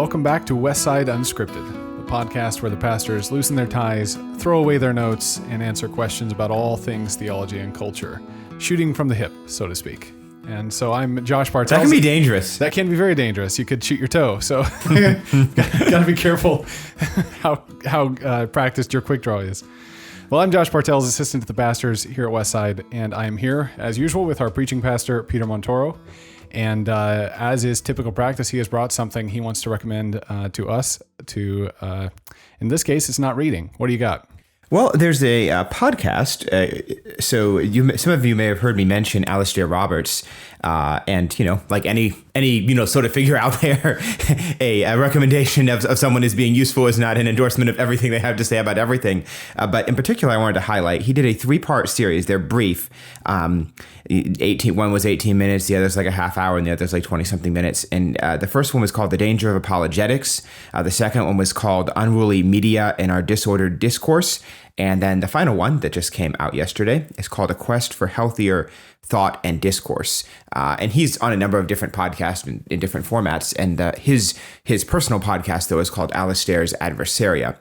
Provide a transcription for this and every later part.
welcome back to Westside Unscripted, the podcast where the pastors loosen their ties, throw away their notes, and answer questions about all things theology and culture, shooting from the hip, so to speak. And so I'm Josh Bartels. That can be dangerous. That can be very dangerous. You could shoot your toe. So gotta be careful how practiced your quick draw is. Well, I'm Josh Bartels, assistant to the pastors here at Westside, and I am here, as usual, with our preaching pastor, Peter Montoro. And as is typical practice, he has brought something he wants to recommend to us to, in this case, it's not reading. What do you got? Well, there's a podcast. Some of you may have heard me mention Alistair Roberts, and like any sort of figure out there, a recommendation of someone as being useful is not an endorsement of everything they have to say about everything. But in particular, I wanted to highlight he did a 3-part series. They're brief. One was 18 minutes, the other's like a half hour, and the other's like 20 something minutes. And the first one was called The Danger of Apologetics. The second one was called Unruly Media and Our Disordered Discourse. And then the final one that just came out yesterday is called A Quest for Healthier Thought and Discourse. And he's on a number of different podcasts in different formats. And his personal podcast, though, is called Alistair's Adversaria.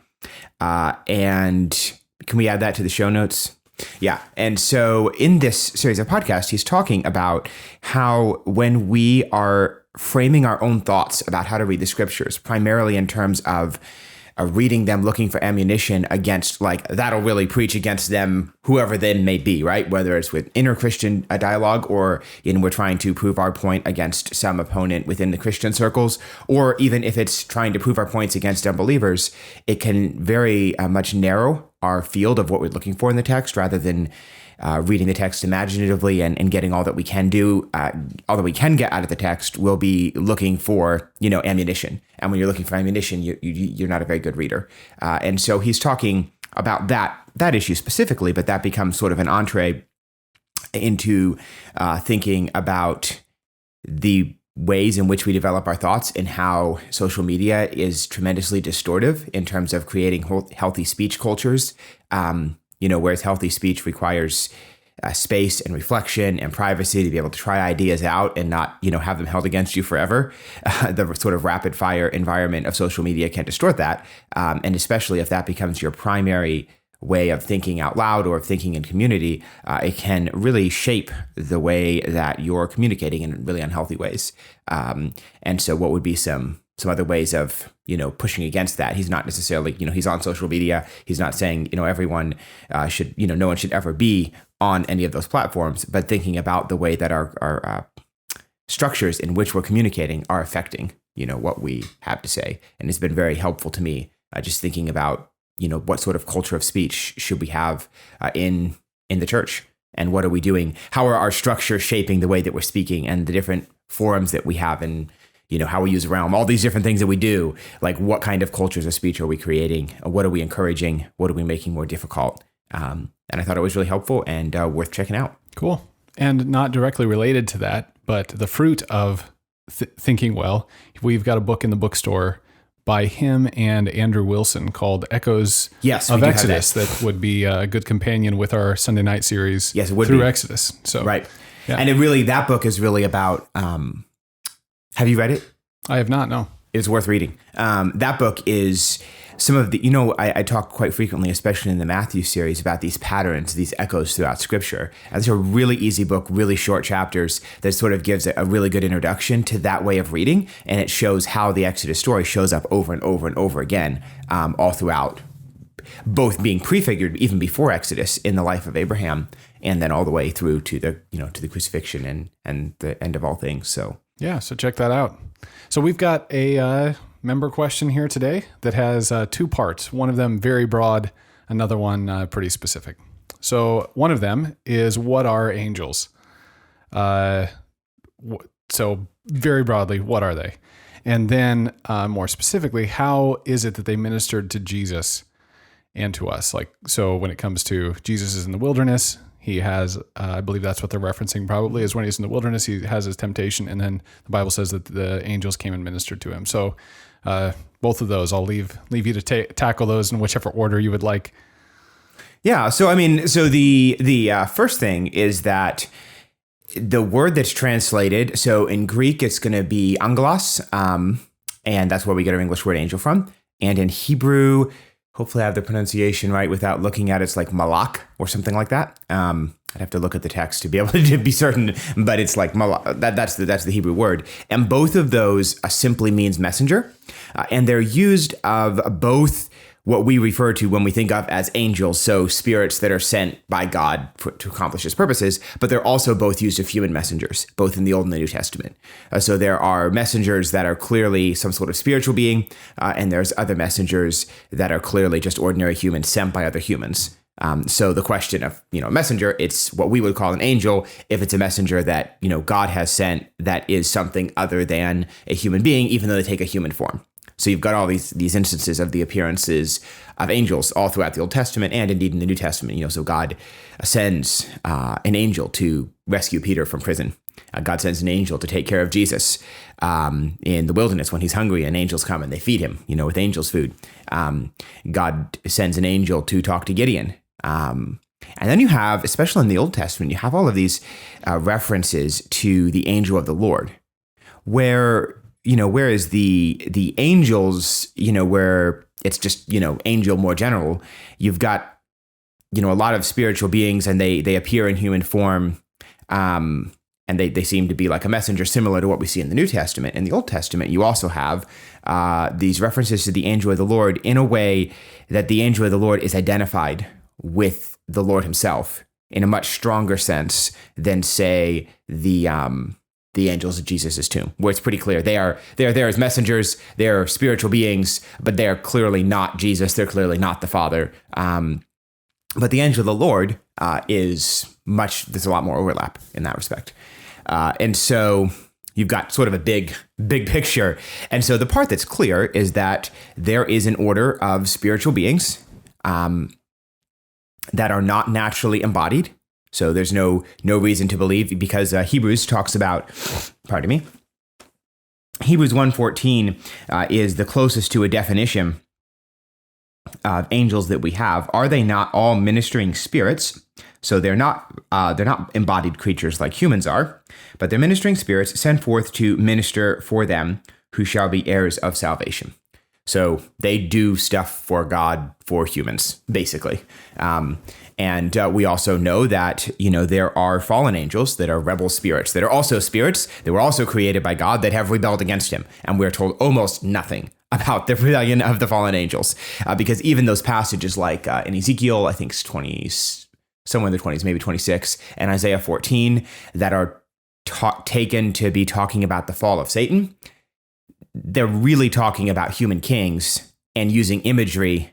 And can we add that to the show notes? Yeah. And so in this series of podcasts, he's talking about how when we are framing our own thoughts about how to read the scriptures, primarily in terms of reading them, looking for ammunition against, like, that'll really preach against them, whoever they may be, right? Whether it's with inner Christian dialogue or we're trying to prove our point against some opponent within the Christian circles, or even if it's trying to prove our points against unbelievers, it can very much narrow our field of what we're looking for in the text rather than reading the text imaginatively and getting all that we can do, all that we can get out of the text. We'll be looking for, ammunition. And when you're looking for ammunition, you're not a very good reader. And so he's talking about that issue specifically, but that becomes sort of an entree into thinking about the ways in which we develop our thoughts and how social media is tremendously distortive in terms of creating healthy speech cultures. Whereas healthy speech requires space and reflection and privacy to be able to try ideas out and not, have them held against you forever. The sort of rapid fire environment of social media can distort that. And especially if that becomes your primary way of thinking out loud or of thinking in community, it can really shape the way that you're communicating in really unhealthy ways. And so what would be some other ways of, pushing against that? He's not necessarily, he's on social media. He's not saying, everyone should, no one should ever be on any of those platforms, but thinking about the way that our structures in which we're communicating are affecting, what we have to say. And it's been very helpful to me just thinking about, what sort of culture of speech should we have in the church? And what are we doing? How are our structures shaping the way that we're speaking and the different forums that we have and, how we use Realm, all these different things that we do, like what kind of cultures of speech are we creating? What are we encouraging? What are we making more difficult? And I thought it was really helpful and worth checking out. Cool. And not directly related to that, but the fruit of thinking well, we've got a book in the bookstore by him and Andrew Wilson called Echoes of Exodus that would be a good companion with our Sunday night series through Exodus. So, right. Yeah. And that book is really about, have you read it? I have not, no. It's worth reading. That book is some of the, I talk quite frequently, especially in the Matthew series, about these patterns, these echoes throughout Scripture. And it's a really easy book, really short chapters that sort of gives a really good introduction to that way of reading. And it shows how the Exodus story shows up over and over and over again, all throughout, both being prefigured even before Exodus in the life of Abraham, and then all the way through to the crucifixion and the end of all things. So yeah, so check that out. So we've got a member question here today that has 2 parts. One of them very broad, another one pretty specific. So one of them is, what are angels? So very broadly, what are they? And then more specifically, how is it that they ministered to Jesus and to us? Like, so when it comes to Jesus is in the wilderness, he has, I believe that's what they're referencing probably, is when he's in the wilderness, he has his temptation, and then the Bible says that the angels came and ministered to him. So both of those, I'll leave you to tackle those in whichever order you would like. Yeah, so the first thing is that the word that's translated, so in Greek it's going to be angelos, And that's where we get our English word angel from. And in Hebrew, hopefully I have the pronunciation right without looking at it, it's like malak or something like that. I'd have to look at the text to be able to be certain, but it's like malak. That's the Hebrew word. And both of those simply means messenger. And they're used of both what we refer to when we think of as angels, so spirits that are sent by God to accomplish his purposes, but they're also both used of human messengers, both in the Old and the New Testament. So there are messengers that are clearly some sort of spiritual being, and there's other messengers that are clearly just ordinary humans sent by other humans. So the question of, messenger, it's what we would call an angel if it's a messenger that, God has sent that is something other than a human being, even though they take a human form. So you've got all these instances of the appearances of angels all throughout the Old Testament and indeed in the New Testament. So God sends an angel to rescue Peter from prison. God sends an angel to take care of Jesus in the wilderness when he's hungry, and angels come and they feed him, with angels' food. God sends an angel to talk to Gideon. And then you have, especially in the Old Testament, you have all of these references to the angel of the Lord, whereas the angels, where it's just, angel more general, you've got, a lot of spiritual beings and they appear in human form. And they seem to be like a messenger, similar to what we see in the New Testament. In the Old Testament, you also have these references to the angel of the Lord in a way that the angel of the Lord is identified with the Lord himself in a much stronger sense than, say, the angels at Jesus' tomb, where it's pretty clear they are there as messengers, they're spiritual beings, but they're clearly not Jesus, they're clearly not the Father. But the angel of the Lord there's a lot more overlap in that respect. And so you've got sort of a big picture. And so the part that's clear is that there is an order of spiritual beings that are not naturally embodied. So there's no reason to believe, because Hebrews talks about, Hebrews 1:14 is the closest to a definition of angels that we have. Are they not all ministering spirits? So they're not embodied creatures like humans are, but they're ministering spirits sent forth to minister for them who shall be heirs of salvation. So they do stuff for God, for humans, basically. And we also know that, there are fallen angels that are rebel spirits that are also spirits that were also created by God that have rebelled against him. And we're told almost nothing about the rebellion of the fallen angels, because even those passages like in Ezekiel, I think it's 20, somewhere in the 20s, maybe 26, and Isaiah 14, that are taken to be talking about the fall of Satan, they're really talking about human kings and using imagery,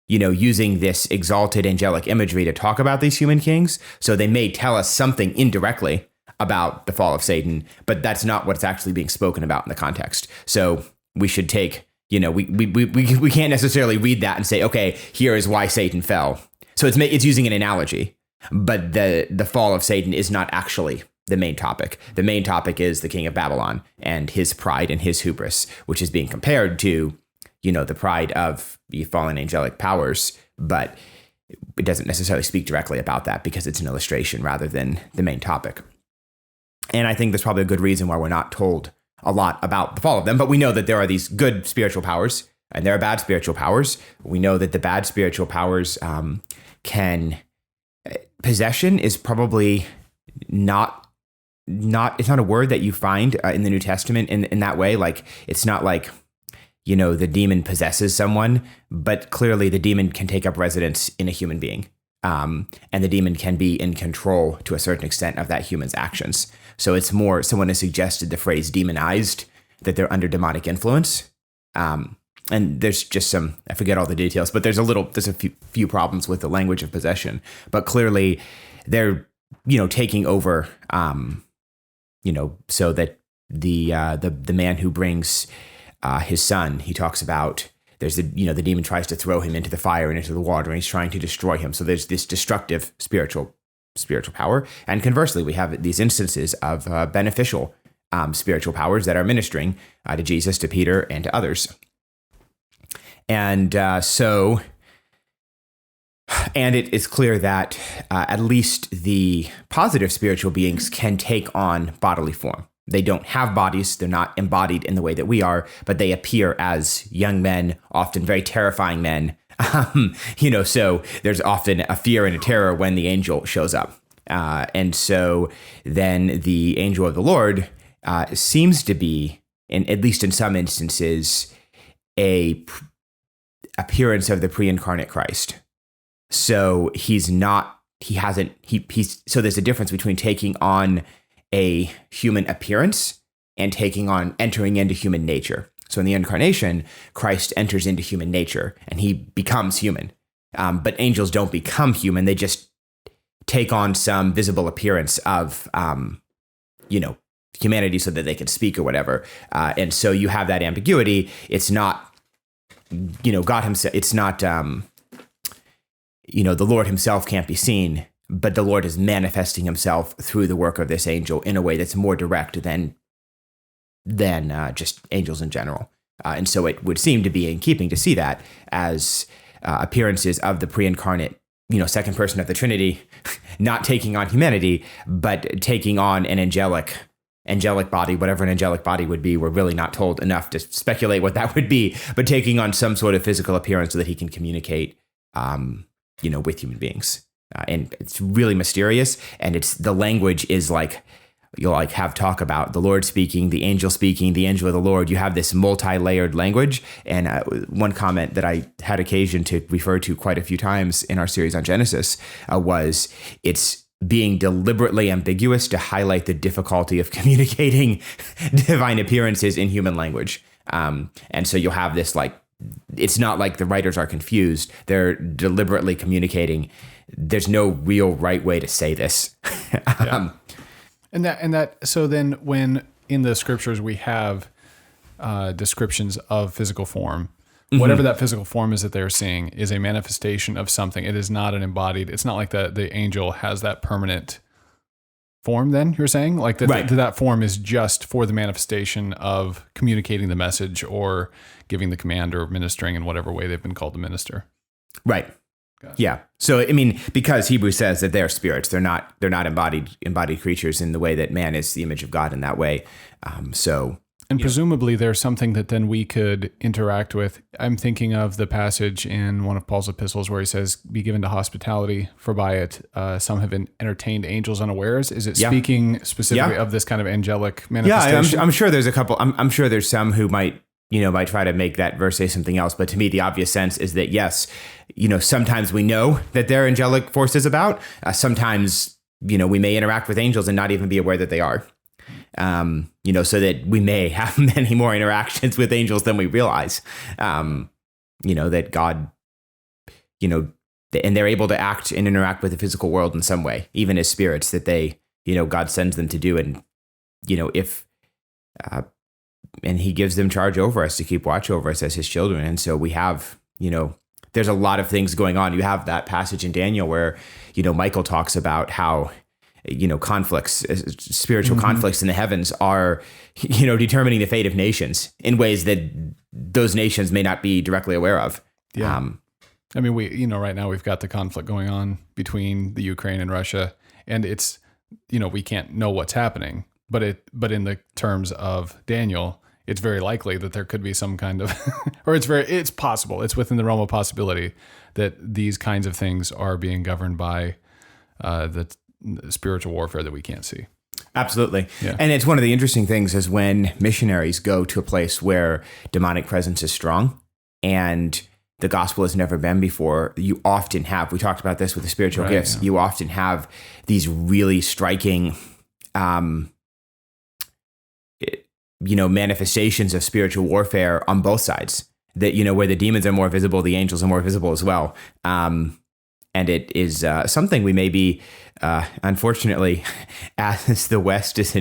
using this exalted angelic imagery to talk about these human kings. So they may tell us something indirectly about the fall of Satan, but that's not what's actually being spoken about in the context. So we should take, we can't necessarily read that and say, okay, here is why Satan fell. So it's using an analogy, but the fall of Satan is not actually the main topic. The main topic is the king of Babylon and his pride and his hubris, which is being compared to, the pride of the fallen angelic powers, but it doesn't necessarily speak directly about that because it's an illustration rather than the main topic. And I think there's probably a good reason why we're not told a lot about the fall of them, but we know that there are these good spiritual powers and there are bad spiritual powers. We know that the bad spiritual powers possession is probably not it's not a word that you find in the New Testament in that way. Like, it's not like, the demon possesses someone, but clearly the demon can take up residence in a human being. And the demon can be in control to a certain extent of that human's actions. So it's more, someone has suggested the phrase demonized, that they're under demonic influence. And there's just I forget all the details, but there's a few problems with the language of possession, but clearly they're, taking over, so that the man who brings his son, he talks about, there's the demon tries to throw him into the fire and into the water, and he's trying to destroy him. So there's this destructive spiritual power. And conversely, we have these instances of beneficial spiritual powers that are ministering to Jesus, to Peter, and to others. And and it is clear that at least the positive spiritual beings can take on bodily form. They don't have bodies. They're not embodied in the way that we are, but they appear as young men, often very terrifying men. So there's often a fear and a terror when the angel shows up. And so then the angel of the Lord seems to be, at least in some instances, a appearance of the pre-incarnate Christ. So he's so there's a difference between taking on a human appearance and entering into human nature. So in the incarnation, Christ enters into human nature and he becomes human. But angels don't become human. They just take on some visible appearance of, humanity so that they can speak or whatever. And so you have that ambiguity. It's not, God himself, it's not, the Lord himself can't be seen, but the Lord is manifesting himself through the work of this angel in a way that's more direct than just angels in general. And so it would seem to be in keeping to see that as appearances of the pre-incarnate, second person of the Trinity, not taking on humanity, but taking on an angelic body, whatever an angelic body would be. We're really not told enough to speculate what that would be, but taking on some sort of physical appearance so that he can communicate, with human beings. And it's really mysterious. And the language is like, you'll have talk about the Lord speaking, the angel of the Lord. You have this multi-layered language. And one comment that I had occasion to refer to quite a few times in our series on Genesis was it's being deliberately ambiguous to highlight the difficulty of communicating divine appearances in human language. And so you'll have this it's not like the writers are confused. They're deliberately communicating. There's no real right way to say this. Yeah. So then when in the scriptures we have descriptions of physical form, whatever that physical form is that they're seeing is a manifestation of something. It is not an embodied. It's not like the angel has that permanent form. Then you're saying right. that form is just for the manifestation of communicating the message or giving the command or ministering in whatever way they've been called to minister. Right. Gotcha. Yeah. So, because Hebrews says that they're spirits, they're not embodied creatures in the way that man is the image of God in that way. And presumably there's something that then we could interact with. I'm thinking of the passage in one of Paul's epistles where he says, be given to hospitality, for by it some have entertained angels unawares. Is it speaking specifically of this kind of angelic manifestation? Yeah, I'm sure there's a couple. I'm sure there's some who might try to make that verse say something else. But to me, the obvious sense is that, yes, sometimes we know that there are angelic forces about. Sometimes, we may interact with angels and not even be aware that they are. So that we may have many more interactions with angels than we realize, that God, and they're able to act and interact with the physical world in some way, even as spirits that they, God sends them to do. And, and he gives them charge over us to keep watch over us as his children. And so we have, there's a lot of things going on. You have that passage in Daniel where, Michael talks about how, conflicts, spiritual conflicts in the heavens are, determining the fate of nations in ways that those nations may not be directly aware of. Yeah. We, right now we've got the conflict going on between the Ukraine and Russia, and it's, we can't know what's happening, but in the terms of Daniel, it's very likely that there could be some kind of, or it's possible, it's within the realm of possibility that these kinds of things are being governed by the spiritual warfare that we can't see. Absolutely. Yeah. And it's one of the interesting things is when missionaries go to a place where demonic presence is strong and the gospel has never been before, you often have, we talked about this with the spiritual gifts, you often have these really striking, manifestations of spiritual warfare on both sides that, where the demons are more visible, the angels are more visible as well. And it is something we may be, unfortunately, as the West is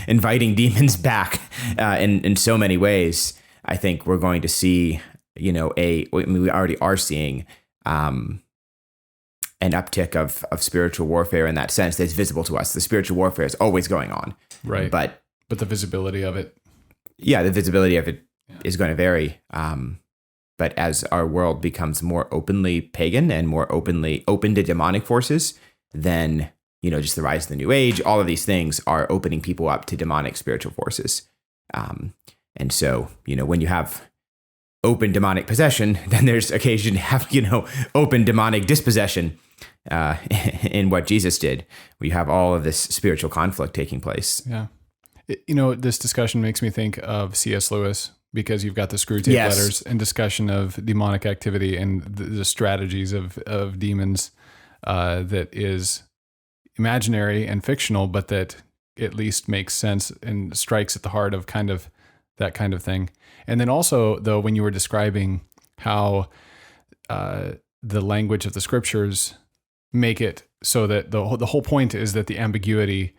inviting demons back in so many ways. I think we're going to see, we already are seeing an uptick of spiritual warfare in that sense that's visible to us. The spiritual warfare is always going on, right? But the visibility of it, the visibility of it is going to vary. But as our world becomes more openly pagan and more open to demonic forces, then, just the rise of the New Age, all of these things are opening people up to demonic spiritual forces. And so, when you have open demonic possession, then there's occasion to have, open demonic dispossession in what Jesus did. We have all of this spiritual conflict taking place. Yeah. This discussion makes me think of C.S. Lewis, because you've got the Screw Tape Letters and discussion of demonic activity and the strategies of demons that is imaginary and fictional, but that at least makes sense and strikes at the heart of kind of that kind of thing. And then also, though, when you were describing how the language of the scriptures make it so that the whole point is that the ambiguity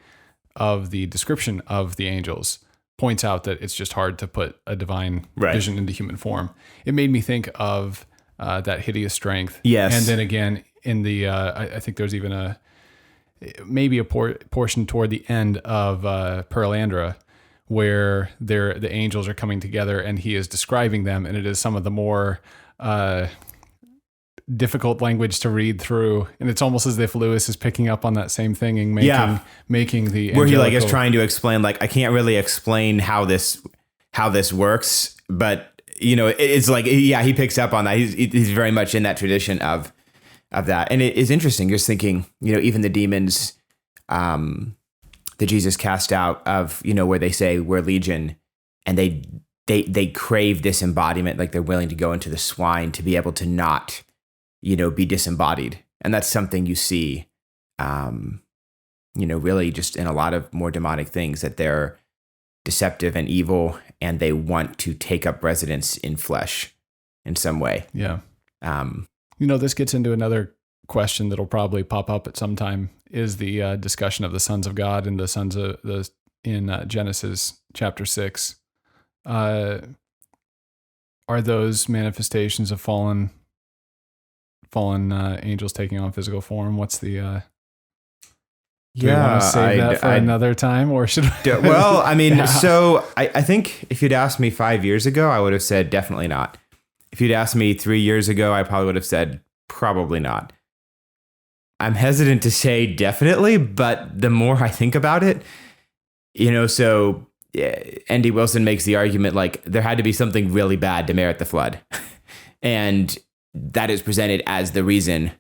of the description of the angels points out that it's just hard to put a divine vision into human form. It made me think of that hideous strength. Yes. And then again, in the, I think there's even maybe a portion toward the end of Pearlandra, where the angels are coming together and he is describing them, and it is some of the more difficult language to read through, and it's almost as if Lewis is picking up on that same thing and making the where he is trying to explain, I can't really explain how this works, but it's he picks up on that. He's very much in that tradition of that, and it is interesting just thinking, even the demons that Jesus cast out of, where they say we're legion, and they crave this embodiment, like they're willing to go into the swine to be able to not be disembodied. And that's something you see, really just in a lot of more demonic things, that they're deceptive and evil, and they want to take up residence in flesh in some way. Yeah. This gets into another question that'll probably pop up at some time, is the discussion of the sons of God and the sons of in Genesis chapter 6. Are those manifestations of fallen angels taking on physical form? What's the do we want to save that for another time, or should we? Well, I mean, so I think if you'd asked me 5 years ago, I would have said definitely not. If you'd asked me 3 years ago, I probably would have said probably not. I'm hesitant to say definitely, but the more I think about it, so Andy Wilson makes the argument there had to be something really bad to merit the flood. And that is presented as the reason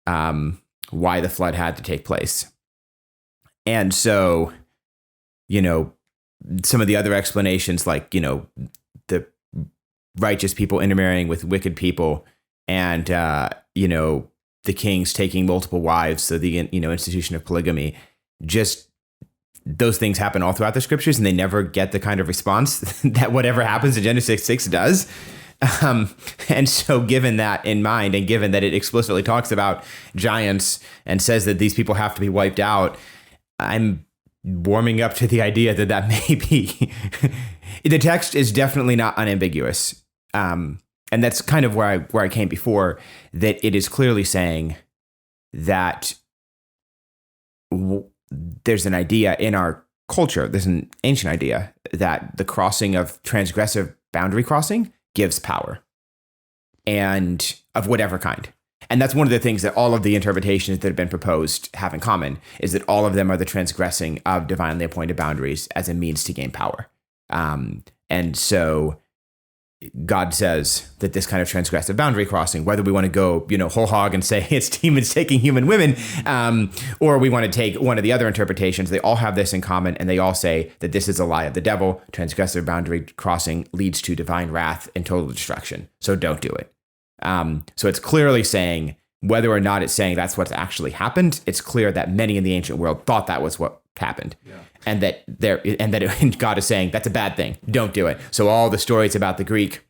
why the flood had to take place. And so, some of the other explanations, the righteous people intermarrying with wicked people, and, the kings taking multiple wives, so the, institution of polygamy, just those things happen all throughout the scriptures, and they never get the kind of response that whatever happens in Genesis 6 does. And so given that in mind, and given that it explicitly talks about giants and says that these people have to be wiped out, I'm warming up to the idea that may be. The text is definitely not unambiguous. And that's kind of where I came before, that it is clearly saying that there's an idea in our culture, there's an ancient idea, that the crossing of transgressive boundary crossing gives power, and of whatever kind. And that's one of the things that all of the interpretations that have been proposed have in common, is that all of them are the transgressing of divinely appointed boundaries as a means to gain power. And so God says that this kind of transgressive boundary crossing, whether we want to go, whole hog and say it's demons taking human women, or we want to take one of the other interpretations, they all have this in common, and they all say that this is a lie of the devil. Transgressive boundary crossing leads to divine wrath and total destruction. So don't do it. So it's clearly saying, whether or not it's saying that's what's actually happened, it's clear that many in the ancient world thought that was what happened. Yeah. And that God is saying that's a bad thing. Don't do it. So all the stories about the Greek,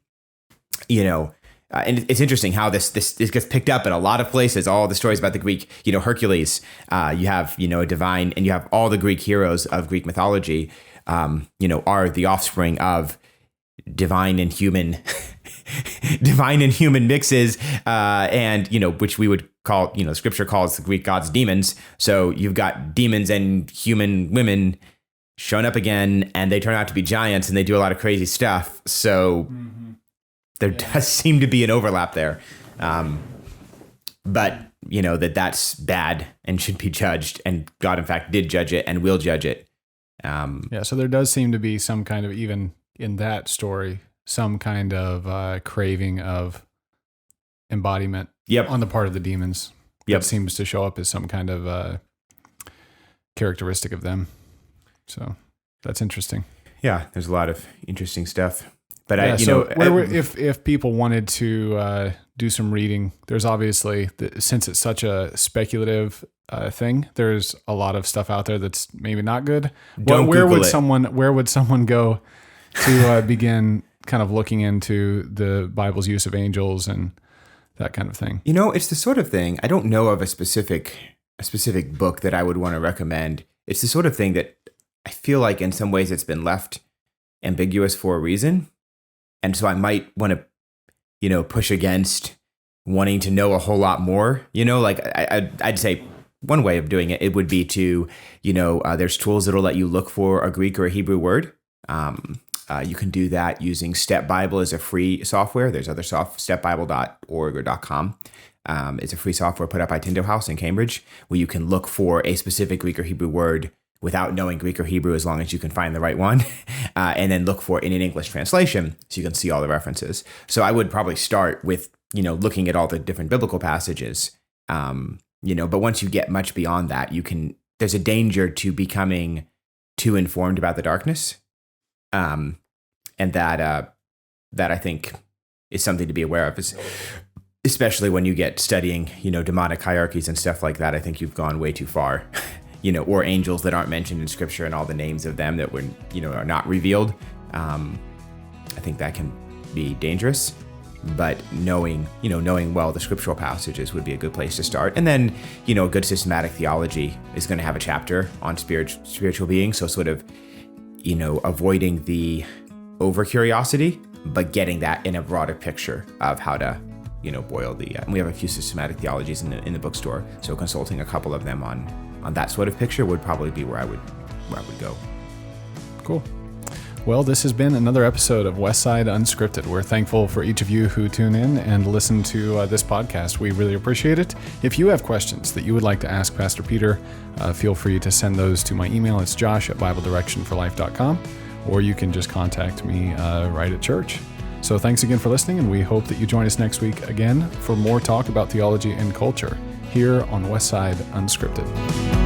and it's interesting how this gets picked up in a lot of places. All the stories about the Greek, Hercules, you have, a divine, and you have all the Greek heroes of Greek mythology, are the offspring of divine and human mixes, and which we would call, scripture calls the Greek gods demons. So you've got demons and human women shown up again, and they turn out to be giants, and they do a lot of crazy stuff. So there does seem to be an overlap there. But that's bad and should be judged. And God, in fact, did judge it and will judge it. So there does seem to be some kind of, even in that story, some kind of craving of embodiment on the part of the demons. That seems to show up as some kind of characteristic of them. So that's interesting. Yeah, there's a lot of interesting stuff. But if people wanted to do some reading, there's obviously, since it's such a speculative thing, there's a lot of stuff out there that's maybe not good. Where would someone go to begin kind of looking into the Bible's use of angels and that kind of thing? It's the sort of thing, I don't know of a specific book that I would want to recommend. It's the sort of thing that I feel like in some ways it's been left ambiguous for a reason. And so I might want to, push against wanting to know a whole lot more. I'd say one way of doing it would be to, there's tools that'll let you look for a Greek or a Hebrew word. You can do that using Step Bible as a free software. There's other stepbible.org or .com. It's a free software put up by Tyndale House in Cambridge, where you can look for a specific Greek or Hebrew word without knowing Greek or Hebrew, as long as you can find the right one, and then look for it in an English translation so you can see all the references. So I would probably start with, looking at all the different biblical passages, but once you get much beyond that, there's a danger to becoming too informed about the darkness. And that I think is something to be aware of, especially when you get studying, demonic hierarchies and stuff like that. I think you've gone way too far. Or angels that aren't mentioned in Scripture and all the names of them that were, are not revealed. I think that can be dangerous. But knowing well the scriptural passages would be a good place to start. And then, a good systematic theology is going to have a chapter on spiritual beings. So sort of, avoiding the over curiosity, but getting that in a broader picture of how to, boil the. And we have a few systematic theologies in the bookstore. So consulting a couple of them on that sort of picture would probably be where I would go. Cool. Well, this has been another episode of Westside Unscripted. We're thankful for each of you who tune in and listen to this podcast. We really appreciate it. If you have questions that you would like to ask Pastor Peter, feel free to send those to my email. It's josh@BibleDirectionForLife.com, or you can just contact me right at church. So thanks again for listening, and we hope that you join us next week again for more talk about theology and culture here on Westside Unscripted.